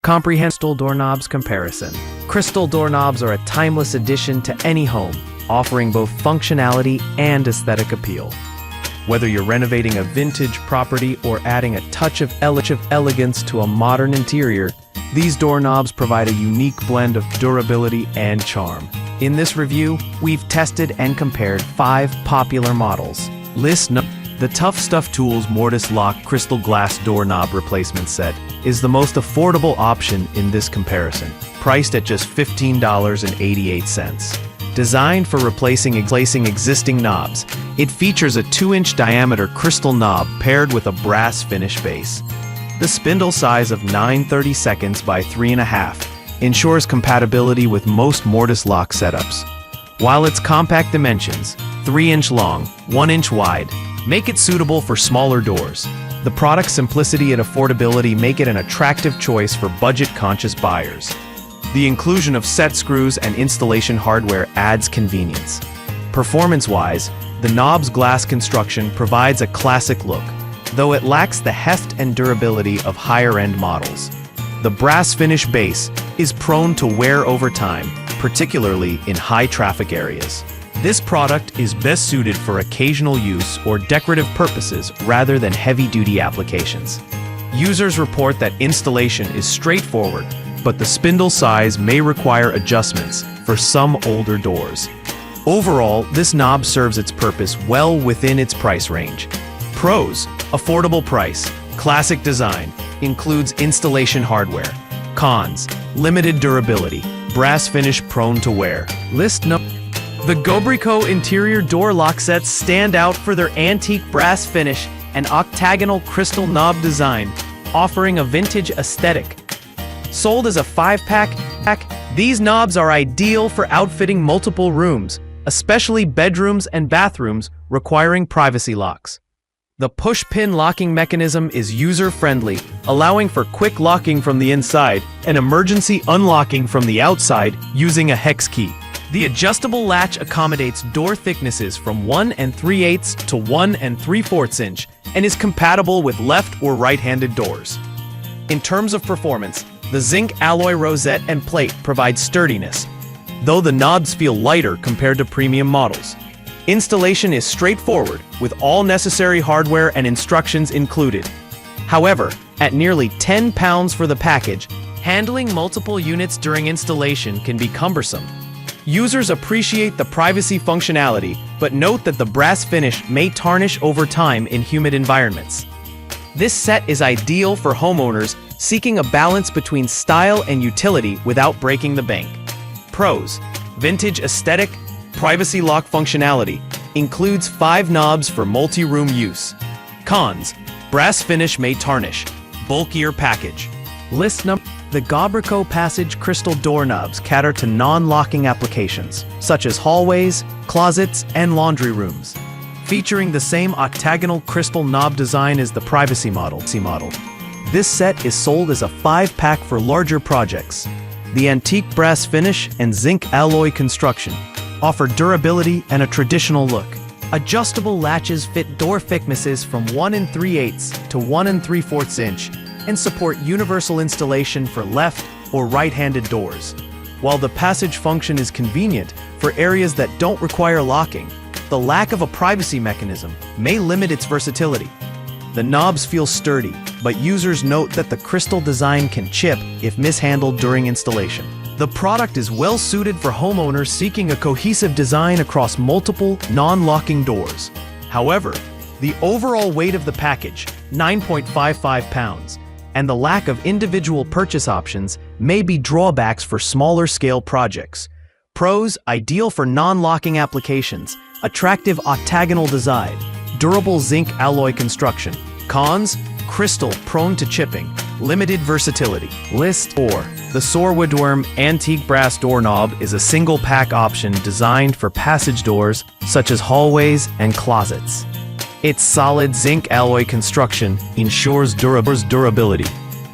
comprehensive doorknobs comparison. Crystal doorknobs are a timeless addition to any home, offering both functionality and aesthetic appeal. Whether you're renovating a vintage property or adding a touch of elegance to a modern interior, these doorknobs provide a unique blend of durability and charm. In this review, we've tested and compared 5 popular models. The Tough Stuff Tools Mortise Lock Crystal Glass Doorknob Replacement Set is the most affordable option in this comparison, priced at just $15.88. Designed for replacing existing knobs, it features a 2-inch diameter crystal knob paired with a brass finish base. The spindle size of 9/32 by 3.5 ensures compatibility with most Mortise lock setups, while its compact dimensions, 3-inch long, 1-inch wide, make it suitable for smaller doors. The product's simplicity and affordability make it an attractive choice for budget-conscious buyers. The inclusion of set screws and installation hardware adds convenience. Performance-wise, the knob's glass construction provides a classic look, though it lacks the heft and durability of higher-end models. The brass finish base is prone to wear over time, particularly in high-traffic areas. This product is best suited for occasional use or decorative purposes rather than heavy-duty applications. Users report that installation is straightforward, but the spindle size may require adjustments for some older doors. Overall, this knob serves its purpose well within its price range. Pros: affordable price, classic design, includes installation hardware. Cons: limited durability, brass finish prone to wear. The GoCo interior door lock sets stand out for their antique brass finish and octagonal crystal knob design, offering a vintage aesthetic. Sold as a 5-pack, these knobs are ideal for outfitting multiple rooms, especially bedrooms and bathrooms requiring privacy locks. The push-pin locking mechanism is user-friendly, allowing for quick locking from the inside and emergency unlocking from the outside using a hex key. The adjustable latch accommodates door thicknesses from 1 3/8 to 1 3/4 inch and is compatible with left or right-handed doors. In terms of performance, the zinc alloy rosette and plate provide sturdiness, though the knobs feel lighter compared to premium models. Installation is straightforward, with all necessary hardware and instructions included. However, at nearly £10 for the package, handling multiple units during installation can be cumbersome. Users appreciate the privacy functionality, but note that the brass finish may tarnish over time in humid environments. This set is ideal for homeowners seeking a balance between style and utility without breaking the bank. Pros: vintage aesthetic, privacy lock functionality, includes 5 knobs for multi-room use. Cons: brass finish may tarnish, bulkier package. The GoCo Passage crystal doorknobs cater to non-locking applications, such as hallways, closets, and laundry rooms. Featuring the same octagonal crystal knob design as the privacy model. This set is sold as a 5-pack for larger projects. The antique brass finish and zinc alloy construction offer durability and a traditional look. Adjustable latches fit door thicknesses from 1 3/8 to 1 3/4 inch and support universal installation for left or right-handed doors. While the passage function is convenient for areas that don't require locking, the lack of a privacy mechanism may limit its versatility. The knobs feel sturdy, but users note that the crystal design can chip if mishandled during installation. The product is well suited for homeowners seeking a cohesive design across multiple non-locking doors. However, the overall weight of the package, 9.55 pounds, and the lack of individual purchase options may be drawbacks for smaller scale projects. Pros: ideal for non-locking applications, attractive octagonal design, durable zinc alloy construction. Cons: crystal prone to chipping, limited versatility. The Sorwoodworm antique brass doorknob is a single-pack option designed for passage doors such as hallways and closets. Its solid zinc alloy construction ensures durability,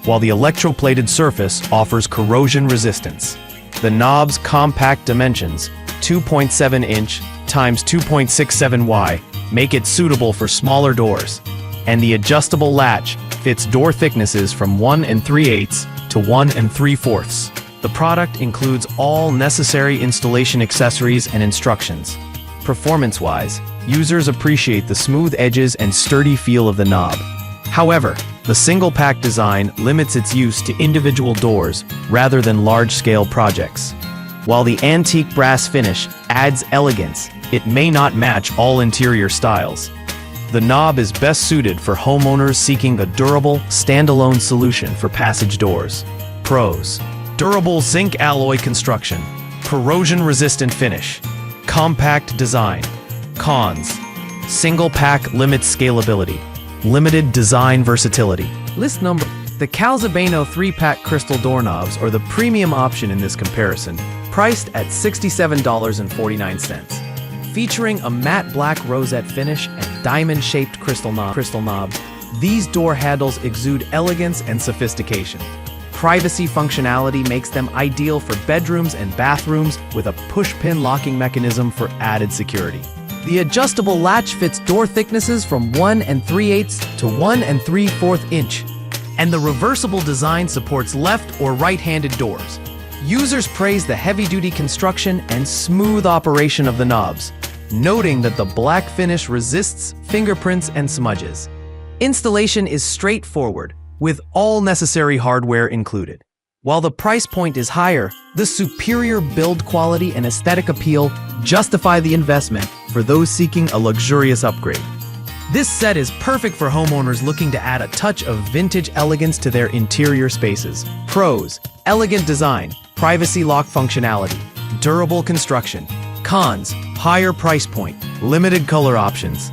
while the electroplated surface offers corrosion resistance. The knob's compact dimensions, 2.7 inch x 2.67 y, make it suitable for smaller doors, and the adjustable latch fits door thicknesses from 1 3/8 to 1 3/4. The product includes all necessary installation accessories and instructions. Performance-wise, users appreciate the smooth edges and sturdy feel of the knob. However, the single-pack design limits its use to individual doors rather than large-scale projects. While the antique brass finish adds elegance, it may not match all interior styles. The knob is best suited for homeowners seeking a durable, standalone solution for passage doors. Pros: durable zinc alloy construction, corrosion-resistant finish, compact design. Cons: single pack limits scalability, limited design versatility. List number. The Calabeno 3-pack crystal doorknobs are the premium option in this comparison, priced at $67.49. Featuring a matte black rosette finish and diamond-shaped crystal knobs, these door handles exude elegance and sophistication. Privacy functionality makes them ideal for bedrooms and bathrooms with a push-pin locking mechanism for added security. The adjustable latch fits door thicknesses from 1 3/8 to 1 3/4 inch, and the reversible design supports left or right-handed doors. Users praise the heavy-duty construction and smooth operation of the knobs, noting that the black finish resists fingerprints and smudges. Installation is straightforward, with all necessary hardware included. While the price point is higher, the superior build quality and aesthetic appeal justify the investment for those seeking a luxurious upgrade. This set is perfect for homeowners looking to add a touch of vintage elegance to their interior spaces. Pros: elegant design, privacy lock functionality, durable construction. Cons: higher price point, limited color options.